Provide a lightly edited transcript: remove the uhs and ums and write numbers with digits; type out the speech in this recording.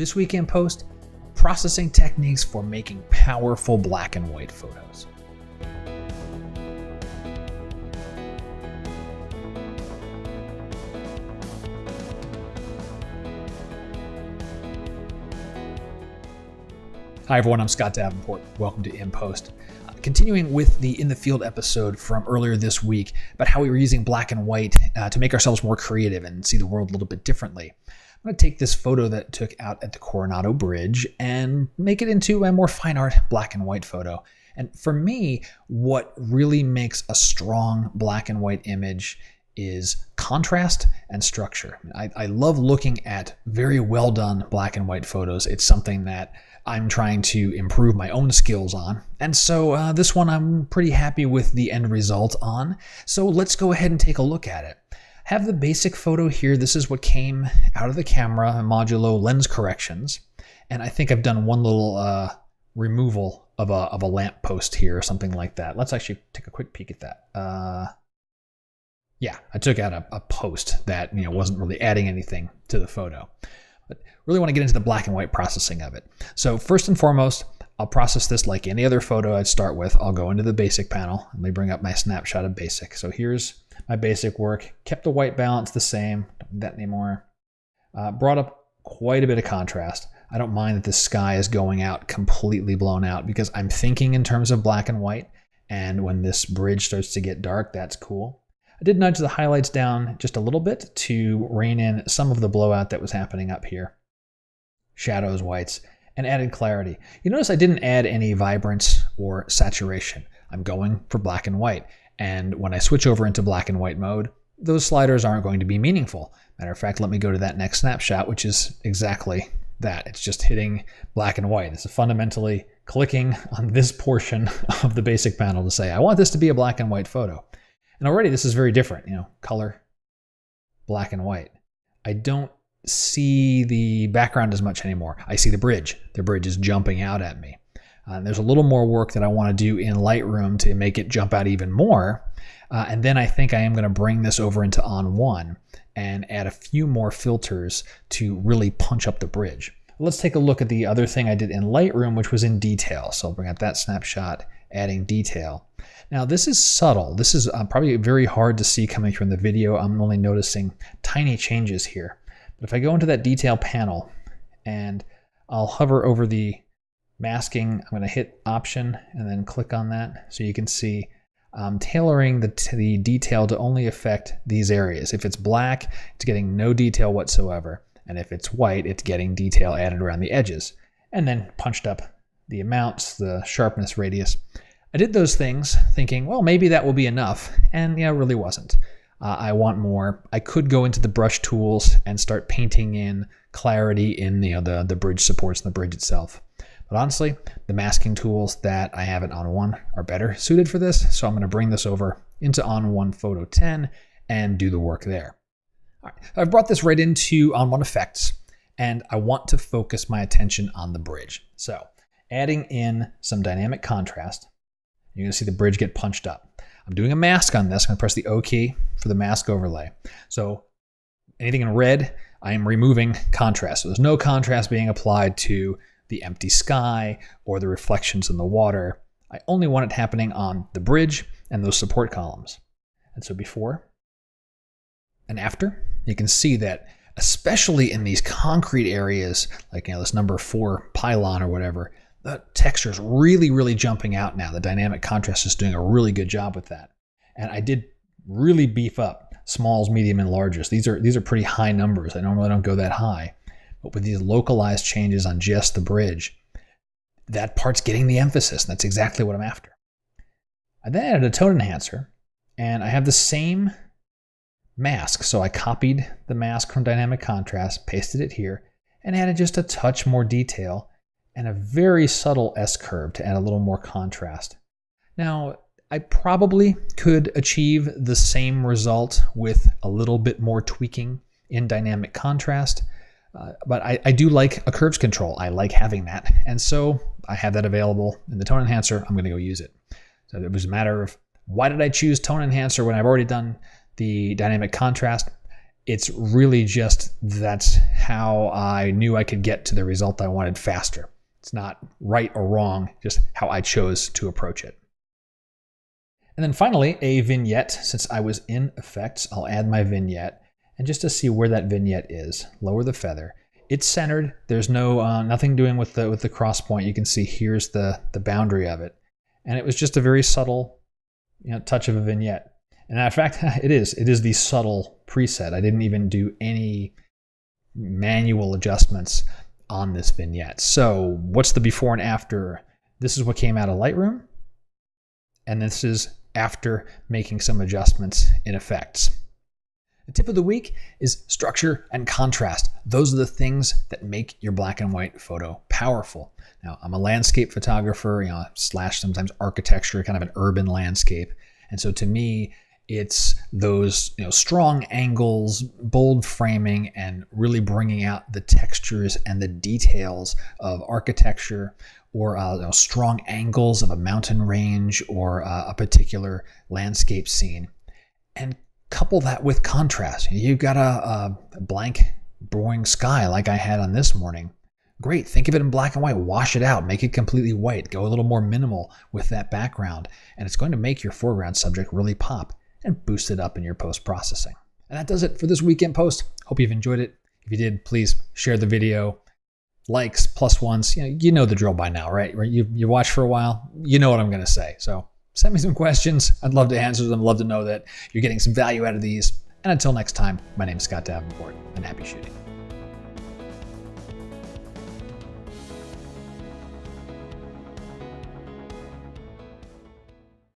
This week in post, processing techniques for making powerful black and white photos. Hi everyone, I'm Scott Davenport. Welcome to In Post. Continuing with the In the Field episode from earlier this week about how we were using black and white to make ourselves more creative and see the world a little bit differently. I'm going to take this photo that I took out at the Coronado Bridge and make it into a more fine art black and white photo. And for me, what really makes a strong black and white image is contrast and structure. I love looking at very well done black and white photos. It's something that I'm trying to improve my own skills on. And so this one I'm pretty happy with the end result on. So let's go ahead and take a look at it. Have the basic photo here. This is what came out of the camera, modulo lens corrections. And I think I've done one little removal of a lamp post here or something like that. Let's actually take a quick peek at that. Yeah, I took out a post that wasn't really adding anything to the photo. But really want to get into the black and white processing of it. So first and foremost, I'll process this like any other photo I'd start with. I'll go into the basic panel. Let me bring up my snapshot of basic. So here's my basic work. Kept the white balance the same. Don't need that anymore. Brought up quite a bit of contrast. I don't mind that the sky is going out completely blown out because I'm thinking in terms of black and white. And when this bridge starts to get dark, that's cool. I did nudge the highlights down just a little bit to rein in some of the blowout that was happening up here. Shadows, whites, and added clarity. You notice I didn't add any vibrance or saturation. I'm going for black and white. And when I switch over into black and white mode, those sliders aren't going to be meaningful. Matter of fact, let me go to that next snapshot, which is exactly that. It's just hitting black and white. It's fundamentally clicking on this portion of the basic panel to say, I want this to be a black and white photo. And already this is very different, color, black and white. I don't see the background as much anymore. I see the bridge. The bridge is jumping out at me. There's a little more work that I want to do in Lightroom to make it jump out even more. And then I think I am going to bring this over into On1 and add a few more filters to really punch up the bridge. Let's take a look at the other thing I did in Lightroom, which was in detail. So I'll bring up that snapshot, adding detail. Now this is subtle. This is probably very hard to see coming through in the video. I'm only noticing tiny changes here. But if I go into that detail panel and I'll hover over the masking, I'm going to hit Option and then click on that. So you can see I'm tailoring the detail to only affect these areas. If it's black, it's getting no detail whatsoever. And if it's white, it's getting detail added around the edges. And then punched up the amounts, the sharpness, radius. I did those things thinking, well, maybe that will be enough. And it really wasn't. I want more. I could go into the brush tools and start painting in clarity in the bridge supports and the bridge itself. But honestly, the masking tools that I have at On1 are better suited for this. So I'm going to bring this over into On1 Photo 10 and do the work there. All right, I've brought this right into On1 Effects, and I want to focus my attention on the bridge. So adding in some dynamic contrast, you're going to see the bridge get punched up. I'm doing a mask on this. I'm going to press the O key for the mask overlay. So anything in red, I am removing contrast. So there's no contrast being applied to the empty sky or the reflections in the water. I only want it happening on the bridge and those support columns. And so before and after, you can see that especially in these concrete areas, like this number 4 pylon or whatever, the texture is really, really jumping out now. The dynamic contrast is doing a really good job with that. And I did really beef up smalls, medium, and largest. These are pretty high numbers. I normally don't go that high. But with these localized changes on just the bridge, that part's getting the emphasis. And that's exactly what I'm after. I then added a tone enhancer, and I have the same mask. So I copied the mask from dynamic contrast, pasted it here, and added just a touch more detail and a very subtle S-curve to add a little more contrast. Now, I probably could achieve the same result with a little bit more tweaking in dynamic contrast, but I do like a curves control. I like having that. And so I have that available in the tone enhancer. I'm going to go use it. So it was a matter of why did I choose tone enhancer when I've already done the dynamic contrast? It's really just that's how I knew I could get to the result I wanted faster. It's not right or wrong, just how I chose to approach it. And then finally, a vignette. Since I was in effects, I'll add my vignette. And just to see where that vignette is, lower the feather. It's centered. There's no nothing doing with the cross point. You can see here's the boundary of it. And it was just a very subtle touch of a vignette. And in fact, it is the subtle preset. I didn't even do any manual adjustments on this vignette. So what's the before and after? This is what came out of Lightroom. And this is after making some adjustments in effects. The tip of the week is structure and contrast. Those are the things that make your black and white photo powerful. Now, I'm a landscape photographer, slash sometimes architecture, kind of an urban landscape. And so to me, it's those strong angles, bold framing, and really bringing out the textures and the details of architecture, or strong angles of a mountain range or a particular landscape scene. And couple that with contrast. You've got a blank, boring sky like I had on this morning. Great, think of it in black and white, wash it out, make it completely white, go a little more minimal with that background, and it's going to make your foreground subject really pop and boost it up in your post-processing. And that does it for this weekend post. Hope you've enjoyed it. If you did, please share the video. Likes, plus ones, you know the drill by now, right? You watch for a while, you know what I'm going to say. So send me some questions. I'd love to answer them. Love to know that you're getting some value out of these. And until next time, my name is Scott Davenport, and happy shooting.